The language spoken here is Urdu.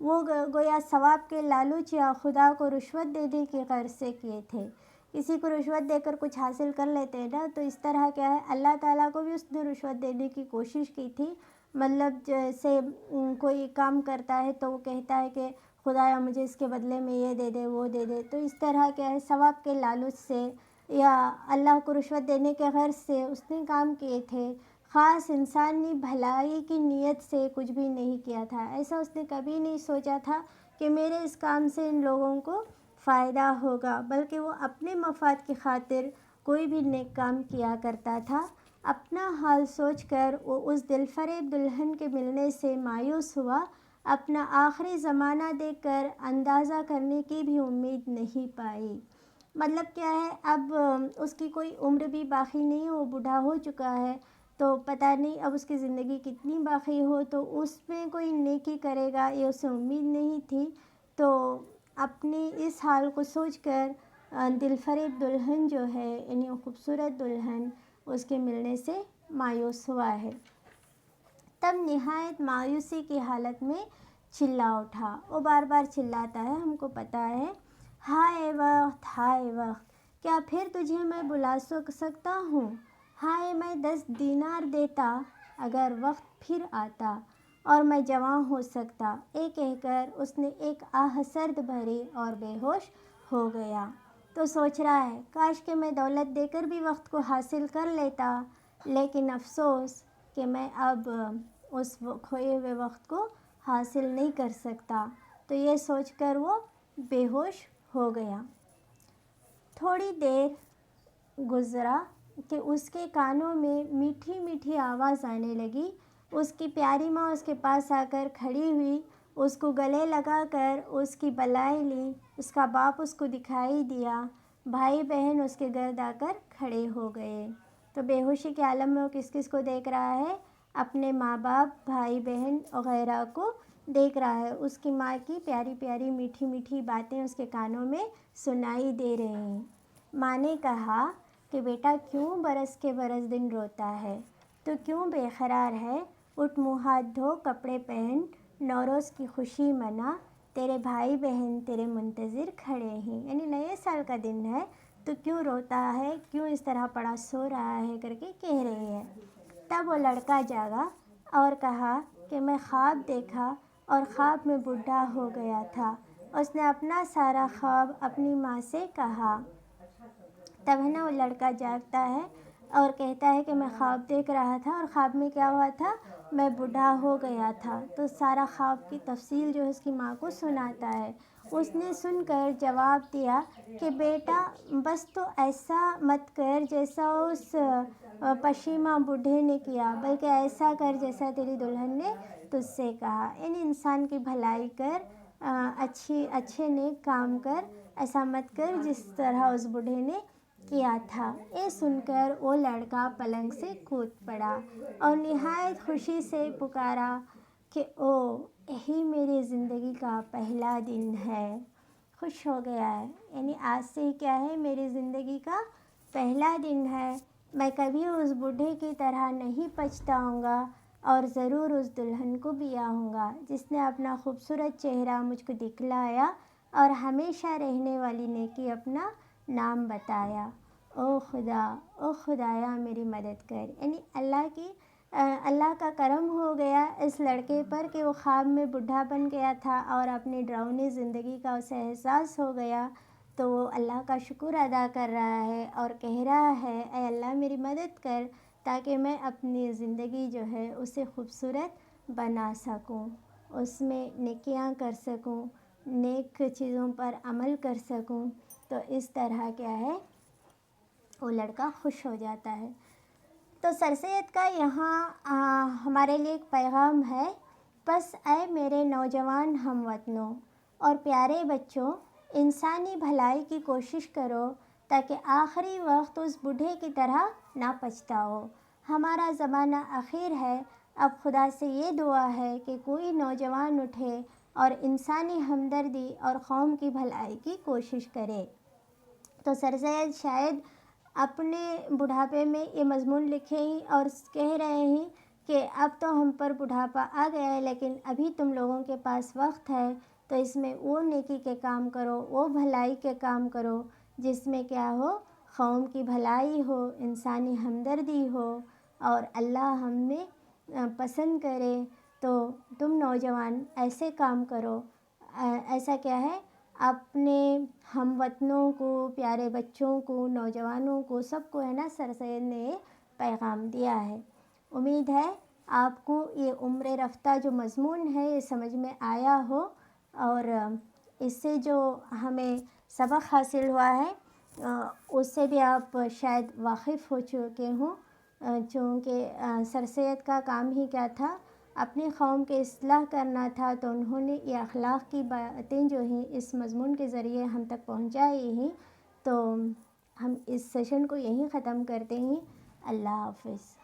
وہ گویا ثواب کے لالچ یا خدا کو رشوت دینے کی غرض سے کیے تھے۔ کسی کو رشوت دے کر کچھ حاصل کر لیتے ہیں نا، تو اس طرح کیا ہے اللہ تعالیٰ کو بھی اس نے رشوت دینے کی کوشش کی تھی۔ مطلب جیسے کوئی کام کرتا ہے تو وہ کہتا ہے کہ خدایا مجھے اس کے بدلے میں یہ دے دے وہ دے دے، تو اس طرح کیا ہے ثواب کے لالچ سے یا اللہ کو رشوت دینے کے غرض سے اس نے کام کیے تھے۔ خاص انسانی بھلائی کی نیت سے کچھ بھی نہیں کیا تھا، ایسا اس نے کبھی نہیں سوچا تھا کہ میرے اس کام سے ان لوگوں کو فائدہ ہوگا، بلکہ وہ اپنے مفاد کی خاطر کوئی بھی نیک کام کیا کرتا تھا۔ اپنا حال سوچ کر وہ اس دل فریب دلہن کے ملنے سے مایوس ہوا، اپنا آخری زمانہ دیکھ کر اندازہ کرنے کی بھی امید نہیں پائی۔ مطلب کیا ہے، اب اس کی کوئی عمر بھی باقی نہیں ہے، وہ بوڑھا ہو چکا ہے، تو پتہ نہیں اب اس کی زندگی کتنی باقی ہو، تو اس میں کوئی نیکی کرے گا یہ اسے امید نہیں تھی۔ تو اپنی اس حال کو سوچ کر دل فریب دلہن جو ہے، یعنی خوبصورت دلہن، اس کے ملنے سے مایوس ہوا ہے۔ تب نہایت مایوسی کی حالت میں چلا اٹھا۔ وہ بار بار چلاتا ہے، ہم کو پتہ ہے، ہائے وقت ہائے وقت، کیا پھر تجھے میں بلا سکتا ہوں؟ ہائے میں 10 دینار دیتا اگر وقت پھر آتا اور میں جواں ہو سکتا، یہ کہہ کر اس نے ایک آہ سرد بھری اور بے ہوش ہو گیا۔ تو سوچ رہا ہے کاش کہ میں دولت دے کر بھی وقت کو حاصل کر لیتا، لیکن افسوس کہ میں اب اس کھوئے ہوئے وقت کو حاصل نہیں کر سکتا۔ تو یہ سوچ کر وہ بے ہوش ہو گیا۔ تھوڑی دیر گزرا کہ اس کے کانوں میں میٹھی میٹھی آواز آنے لگی۔ اس کی پیاری ماں اس کے پاس آ کر کھڑی ہوئی، اس کو گلے لگا کر اس کی بلائیں لی، اس کا باپ اس کو دکھائی دیا، بھائی بہن اس کے گرد آ کر کھڑے ہو گئے۔ تو بے ہوشی کے عالم میں وہ کس کس کو دیکھ رہا ہے؟ اپنے ماں باپ، بھائی بہن وغیرہ کو دیکھ رہا ہے۔ اس کی ماں کی پیاری پیاری میٹھی میٹھی باتیں اس کے کانوں میں سنائی دے رہی ہیں۔ ماں نے کہا کہ بیٹا کیوں برس کے برس دن روتا ہے؟ تو کیوں بے قرار ہے؟ اٹھ منہ ہاتھ دھو، کپڑے پہن، نوروز کی خوشی منا، تیرے بھائی بہن تیرے منتظر کھڑے ہیں، یعنی نئے سال کا دن ہے، تو کیوں روتا ہے، کیوں اس طرح پڑا سو رہا ہے کر کے کہہ رہی ہے۔ تب وہ لڑکا جاگا اور کہا کہ میں خواب دیکھا اور خواب میں بوڑھا ہو گیا تھا۔ اس نے اپنا سارا خواب اپنی ماں سے کہا۔ تب ہے نا وہ لڑکا جاگتا ہے اور کہتا ہے کہ میں خواب دیکھ رہا تھا اور خواب میں کیا ہوا تھا، میں بوڑھا ہو گیا تھا۔ تو سارا خواب کی تفصیل جو ہے اس کی ماں کو سناتا ہے۔ اس نے سن کر جواب دیا کہ بیٹا بس تو ایسا مت کر جیسا اس پشیماں بوڑھے نے کیا، بلکہ ایسا کر جیسا تیری دلہن نے تجھ سے کہا، یعنی انسان کی بھلائی کر، اچھے نیک کام کر، ایسا مت کر جس طرح اس بوڑھے نے کیا تھا۔ یہ سن کر وہ لڑکا پلنگ سے کود پڑا اور نہایت خوشی سے پکارا کہ او یہی میری زندگی کا پہلا دن ہے۔ خوش ہو گیا ہے، یعنی آج سے ہی کیا ہے، میری زندگی کا پہلا دن ہے، میں کبھی اس بوڑھے کی طرح نہیں پچھتاؤں گا اور ضرور اس دلہن کو بیاہوں گا جس نے اپنا خوبصورت چہرہ مجھ کو دکھلایا اور ہمیشہ رہنے والی نیکی اپنا نام بتایا۔ او خدا، او خدایا میری مدد کر، یعنی اللہ کا کرم ہو گیا اس لڑکے پر کہ وہ خواب میں بوڑھا بن گیا تھا اور اپنی ڈراؤنی زندگی کا اسے احساس ہو گیا، تو وہ اللہ کا شکر ادا کر رہا ہے اور کہہ رہا ہے اے اللہ میری مدد کر تاکہ میں اپنی زندگی جو ہے اسے خوبصورت بنا سکوں، اس میں نیکیاں کر سکوں، نیک چیزوں پر عمل کر سکوں۔ تو اس طرح کیا ہے وہ لڑکا خوش ہو جاتا ہے۔ تو سر سید کا یہاں ہمارے لیے ایک پیغام ہے، بس اے میرے نوجوان ہم وطنوں اور پیارے بچوں، انسانی بھلائی کی کوشش کرو تاکہ آخری وقت اس بوڑھے کی طرح نہ پچھتاؤ۔ ہمارا زمانہ اخیر ہے، اب خدا سے یہ دعا ہے کہ کوئی نوجوان اٹھے اور انسانی ہمدردی اور قوم کی بھلائی کی کوشش کرے۔ تو سر سید شاید اپنے بڑھاپے میں یہ مضمون لکھے ہیں اور کہہ رہے ہیں کہ اب تو ہم پر بڑھاپا آ گیا ہے، لیکن ابھی تم لوگوں کے پاس وقت ہے، تو اس میں وہ نیکی کے کام کرو، وہ بھلائی کے کام کرو جس میں کیا ہو، قوم کی بھلائی ہو، انسانی ہمدردی ہو، اور اللہ ہم میں پسند کرے۔ تو تم نوجوان ایسے کام کرو۔ ایسا کیا ہے، اپنے ہم وطنوں کو، پیارے بچوں کو، نوجوانوں کو، سب کو ہے نا سر سید نے پیغام دیا ہے۔ امید ہے آپ کو یہ عمر رفتہ جو مضمون ہے یہ سمجھ میں آیا ہو، اور اس سے جو ہمیں سبق حاصل ہوا ہے اس سے بھی آپ شاید واقف ہو چکے ہوں، چونکہ سر سید کا کام ہی کیا تھا، اپنی قوم کے اصلاح کرنا تھا، تو انہوں نے یہ اخلاق کی باتیں جو ہیں اس مضمون کے ذریعے ہم تک پہنچائی ہیں۔ تو ہم اس سیشن کو یہیں ختم کرتے ہیں۔ اللہ حافظ۔